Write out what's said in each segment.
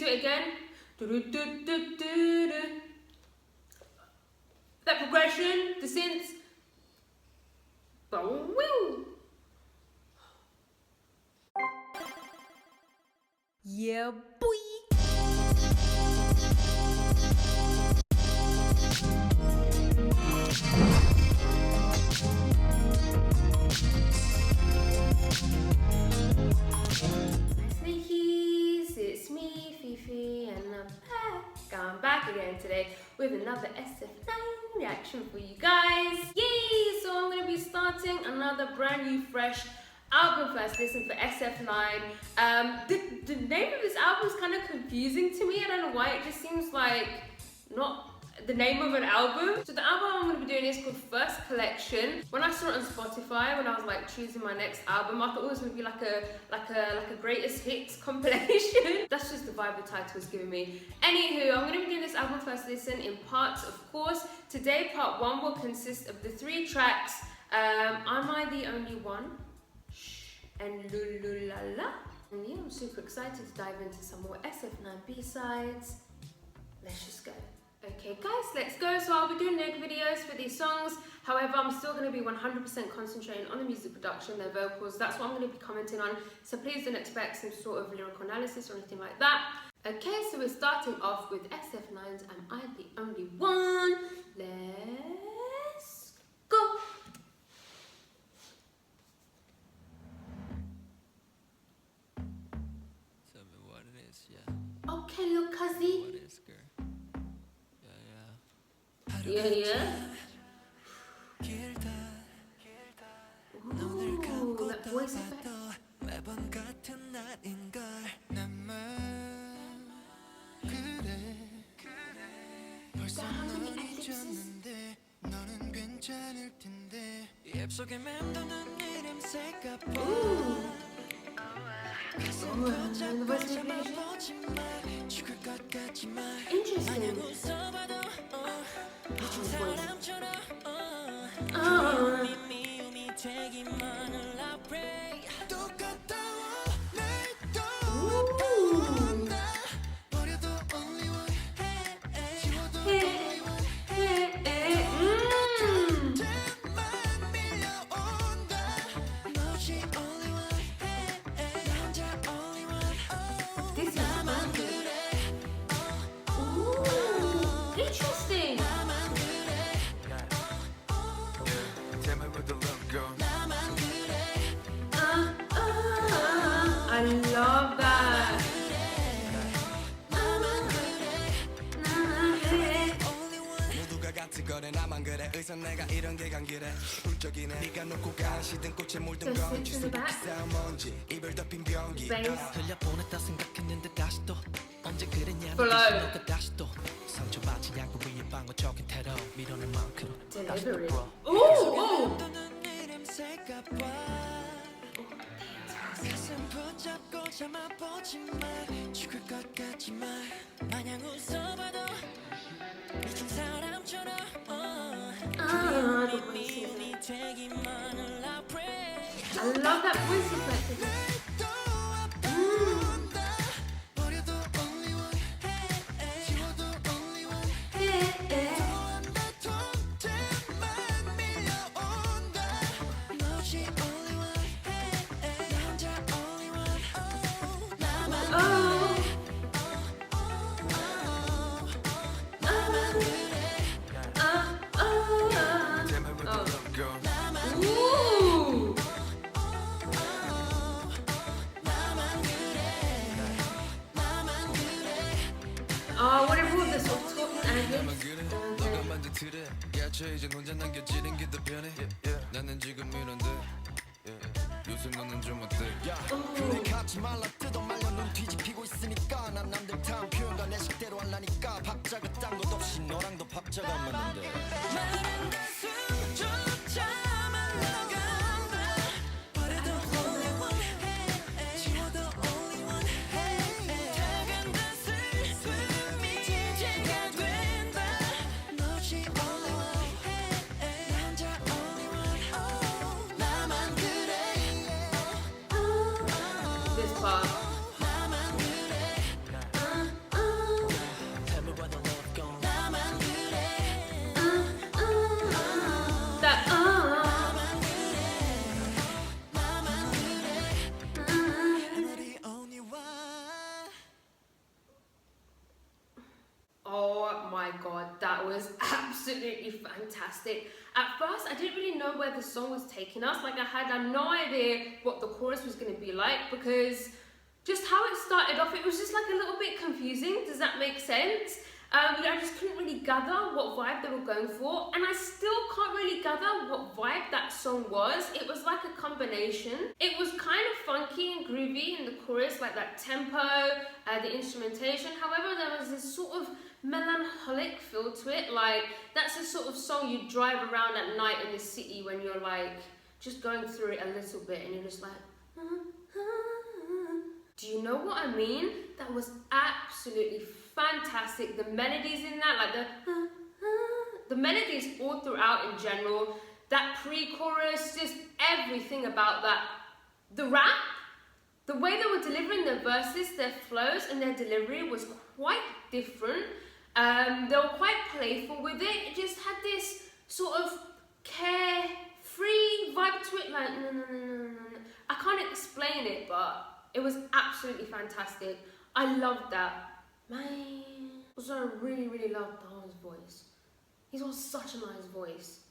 it again. Do-do-do-do-do-do. That progression, the synths. Bow-woo. Yeah, boy. It's me, Fifi, and I'm back again today with another SF9 reaction for you guys. Yay! So I'm going to be starting another brand new, fresh album first listen for SF9. The name of this album is kind of confusing to me. I don't know why. It just seems like not the name of an album. So the album I'm going to be doing is called First Collection. When I saw it on Spotify, when I was like choosing my next album, I thought it was going to be like a greatest hits compilation. That's just the vibe the title is giving me. Anywho, I'm going to be doing this album first listen in parts, of course. Today, part 1 will consist of the 3 tracks, Am I the Only One? And Lulula. And yeah, I'm super excited to dive into some more SF9 B-sides. Let's just go. Okay guys, let's go. So I'll be doing lyric videos for these songs. However, I'm still going to be 100% concentrating on the music production, their vocals. That's what I'm going to be commenting on. So please don't expect some sort of lyrical analysis or anything like that. Okay, so we're starting off with SF9's Am I the Only One? Let's go. Tell me what it is, yeah. Okay, little cuzzy. What is, girl? Yeah. Ooh, that voice effect. Interesting. I love that. Delivery. Ooh. I love that voice effect. whatever the soft talking adlibs. This part. Oh my god, that was absolutely fantastic. At first, I didn't really know where the song was taking us. Like, I had no idea what the chorus was going to be like, because just how it started off, it was just like a little bit confusing. Does that make sense? I just couldn't really gather what vibe they were going for, and I still can't really gather what vibe that song was. It was like a combination. It was kind of funky and groovy in the chorus, like that tempo, the instrumentation. However, there was this sort of melancholic feel to it. Like, that's the sort of song you drive around at night in the city when you're like just going through it a little bit, and you're just like, do you know what I mean? That was absolutely fantastic. The melodies in that, like the melodies all throughout in general, that pre-chorus, just everything about that. The rap, the way they were delivering their verses, their flows and their delivery was quite different. They were quite playful with it. It just had this sort of carefree vibe to it, like no. I can't explain it, but it was absolutely fantastic. I loved that. Man, also I really loved Dawn's voice. He's got such a nice voice.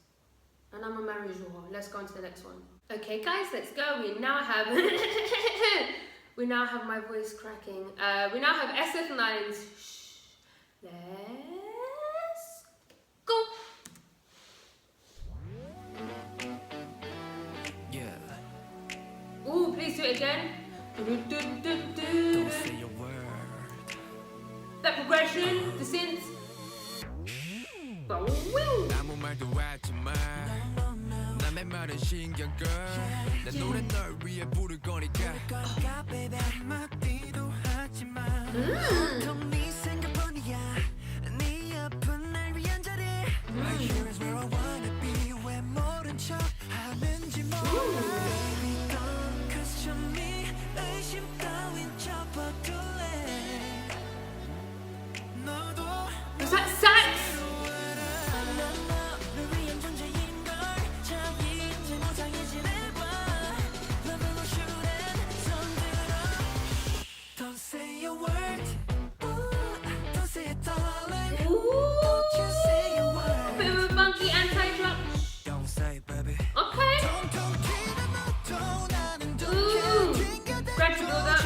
And I'm a marriage whore. Let's go on to the next one. Okay guys, let's go. We now have my voice cracking. We now have SF9's Let's go. Yeah. Ooh, please do it again. Don't say a word. That progression, the synth. 아무 말도 하지 마. 남의 말은 신경 꺼. 내 노래 널 위해 부를 거니까. baby 한마디도 하지 마. 보통 네 생각뿐이야. 네 아픈 날 위한 자리. Right here is where I wanna be. 왜 모른 척 하는지 몰라. Baby don't question me. 의심 따윈 접어둘래. Was that sax? Don't say a word. Don't say it, darling. Ooh, Don't you say a word. bit of a funky anti-drop. Don't say, baby. Okay. Ooh, gradual that.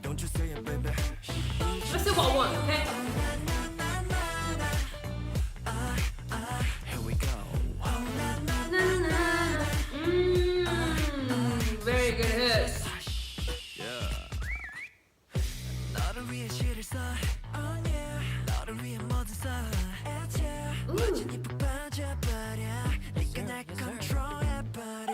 Don't you say it, baby. Let's do what I want, okay? Here we go. Very good hit. Yeah. 너를 위해 시를 써. Oh yeah. 너를 위해 뭐든 써. 완전히 푹 빠져버려. 네가 날 컨트롤해버려.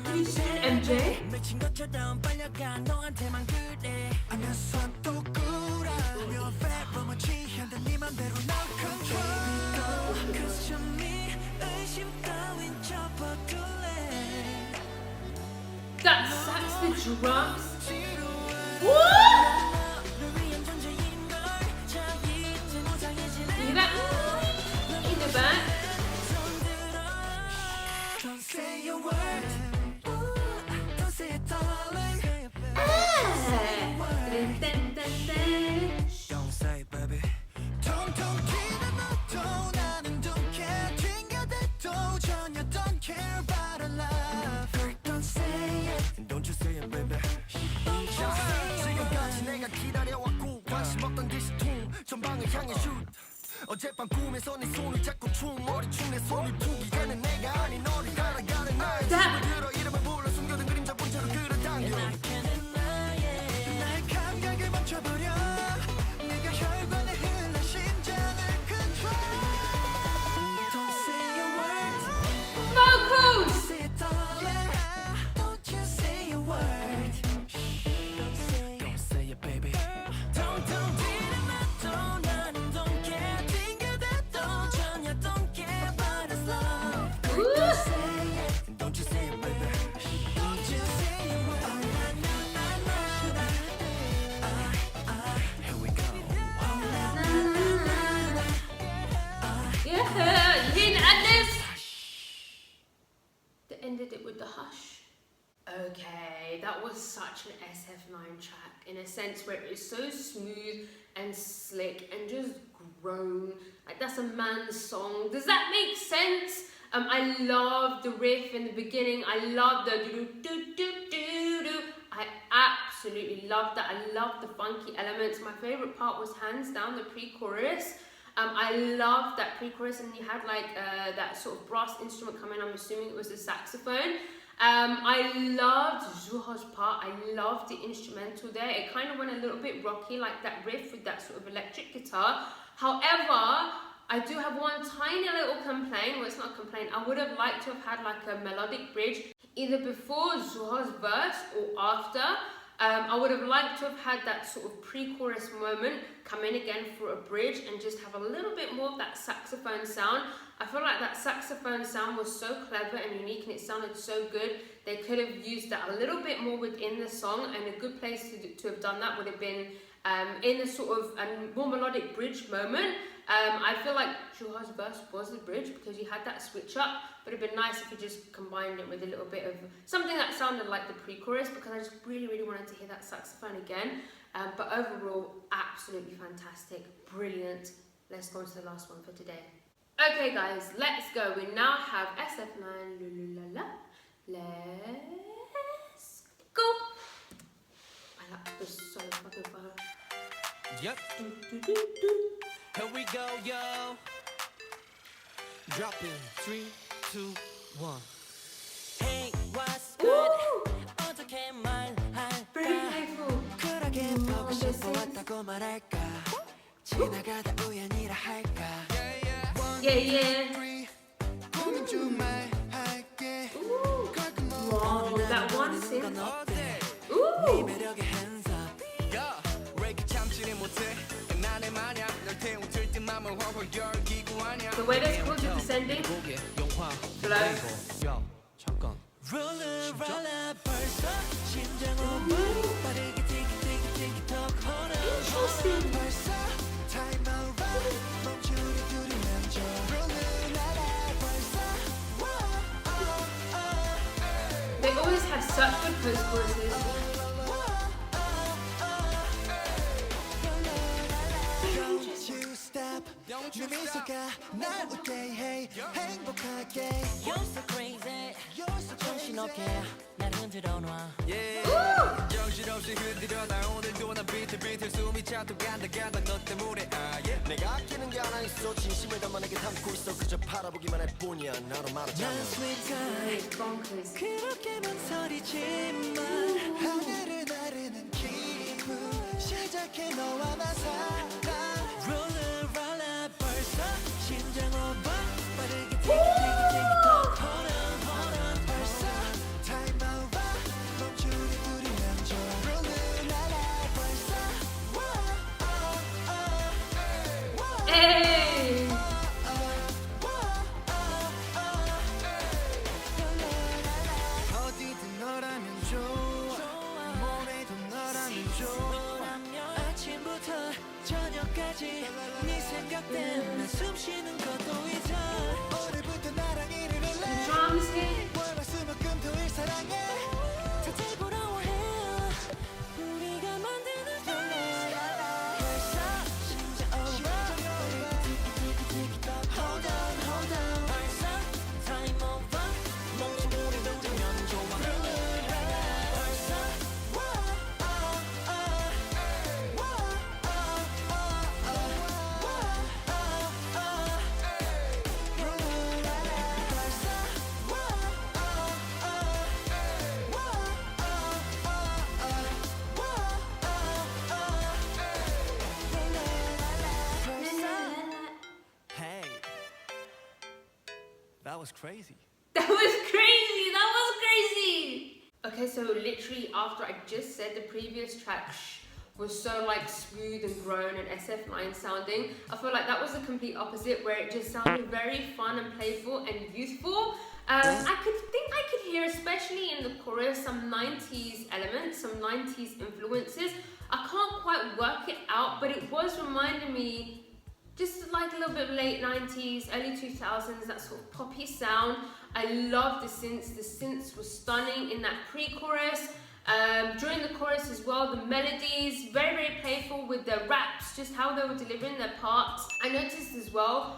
Did you just do an MJ? 미친 것처럼 빨려가 너한테만 그래. 하면서 또 굴어. Your bedroom 취한데 네 맘대로 널 control. Cause me 의심 따윈 접어둘래. That sax, the drums. Woo! You hear that? In the back. Don't say a word. Don't say it, darling. Dun, dun, dun, dun. Don't say, baby. Don't 나는 don't care. 튕겨대도 전혀 don't care about our love. Don't say it. Don't you say it, baby. 지금까지 내가 기다려왔고 관심 없던 디스통 전방을 향해 shoot. 어젯밤 꿈에서 네 손을 잡고 춤 머리춤 내 손을 푸기에는 내가 아닌 너를 따라가는 나의 숨을 들어 이름을 불러 숨겨둔 그림자 본체로 끌어당겨 나의 감각을 멈춰버려 네가 혈관에 흘러 심장을 control Don't say a word Vocals. Say it darling Don't you say a word Don't say it baby Don't 나는 don't care 튕겨대도 전혀 don't care about us love Don't say it Don't you say it baby Don't way. That was such an SF9 track in a sense where it was so smooth and slick and just grown. Like that's a man's song. Does that make sense? I love the riff in the beginning. I love the do do do do do. I absolutely loved that. I loved the funky elements. My favorite part was hands down the pre-chorus. I loved that pre-chorus, and you had like that sort of brass instrument come in. I'm assuming it was a saxophone. I loved Zuho's part. I loved the instrumental there. It kind of went a little bit rocky, like that riff with that sort of electric guitar. However, I do have one tiny little complaint. Well, it's not a complaint. I would have liked to have had like a melodic bridge either before Zuho's verse or after. I would have liked to have had that sort of pre-chorus moment come in again for a bridge and just have a little bit more of that saxophone sound. I feel like that saxophone sound was so clever and unique, and it sounded so good. They could have used that a little bit more within the song, and a good place to have done that would have been in the sort of more melodic bridge moment. I feel like Zuho's verse was the bridge because you had that switch up, but it'd been nice if you just combined it with a little bit of something that sounded like the pre-chorus, because I just really, really wanted to hear that saxophone again. But overall, absolutely fantastic, brilliant. Let's go on to the last one for today. Okay guys, let's go. We now have SF9 Lulula. Let's go. I like this so fucking fun. Yep. Do, do, do, do. Here we go, yo. Drop in 3, 2, 1. Hey, what's good? 어떻게 말할까? Very playful. 쿨하게 보고 싶어 왔다고 말할까? 지나가다 우연이라 할까? Yeah, yeah. 고민 중 말할게. Wow, that one synth. 네 Ooh. 매력에 hands up. 야, 왜 이렇게 참지를 못해? 나의 마냥 널 태우들 듯 맘을 훨훨 열기고 하냐? The way this chord is descending. 곡의 영화. Flow. 야, 잠깐. Lullu, Lalla, 벌써 심장 오버. 빠르게 티키티키티키 톡 Interesting. 벌써 time over. 멈추리 두리면 줘. Lullu, Lalla, 벌써. They always have such good post-choruses. 내 미소가 날 웃게 해 행복하게 You're so crazy 정신없게 날 흔들어 놔 정신없이 흔들어 나 오늘도 난 비틀비틀 숨이 차도 간다 너 때문에 내가 아끼는 게 하나 있어 진심을 담아 내게 담고 있어 그저 바라보기만 할 뿐이야 나로 말하자면 난 sweet guy 그렇게만 서리지만 하늘을 나르는 기분 시작해 너와만 살아 심장 오버 빠르게 티키티키티키 톡 hold on 벌써 time over 멈추리 두리면 줘 Lullu Lalla 벌써 Hey. 어디든 너라면 좋아 모레도 너라면 좋아 아침부터 저녁까지 네 생각 때문에 숨 쉬는 것도 잊어 오늘부터 나랑 일을 The 할래 drums hit. 월화수목금토일 사랑해 다들 부러워해 우리가 만드는 벌써 심장 over 티키티키티키 톡 hold on 벌써 time over 멈춘 우리도 되면 좋아 Lullu Lalla 벌써 Hey, that was crazy. That was crazy. That was crazy. Okay, so literally after I just said the previous track was so like smooth and grown and SF9 sounding, I feel like that was the complete opposite, where it just sounded very fun and playful and youthful. I could hear, especially in the chorus, some 90s elements, some 90s influences. I can't quite work it out, but it was reminding me just like a little bit of late 90s, early 2000s, that sort of poppy sound. I love the synths. The synths were stunning in that pre-chorus. as well. The melodies, very, very playful with the raps, just how they were delivering their parts. I noticed as well,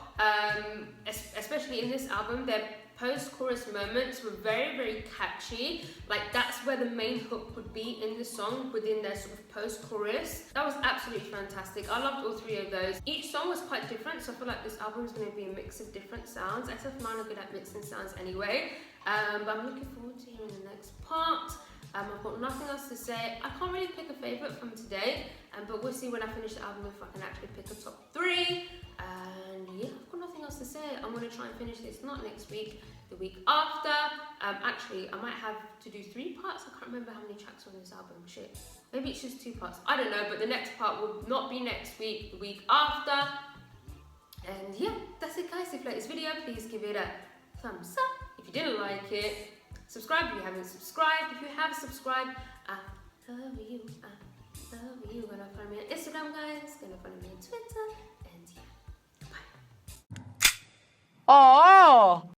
especially in this album, their post-chorus moments were very, very catchy. Like that's where the main hook would be in the song, within their sort of post-chorus. That was absolutely fantastic. I loved all three of those. Each song was quite different, so I feel like this album is going to be a mix of different sounds. SF9 are good at mixing sounds anyway, but I'm looking forward to hearing the next part. I've got nothing else to say. I can't really pick a favourite from today, but we'll see when I finish the album if I can actually pick a top 3. And yeah, I've got nothing else to say. I'm going to try and finish this, not next week, the week after. Actually, I might have to do 3 parts. I can't remember how many tracks are on this album. Shit. Maybe it's just 2 parts. I don't know, but the next part will not be next week, the week after. And yeah, that's it guys. If you like this video, please give it a thumbs up. If you didn't like it, subscribe if you haven't subscribed. If you have subscribed, I love you. I love you. Gonna follow me on Instagram, guys. Gonna follow me on Twitter. And yeah, bye. Oh.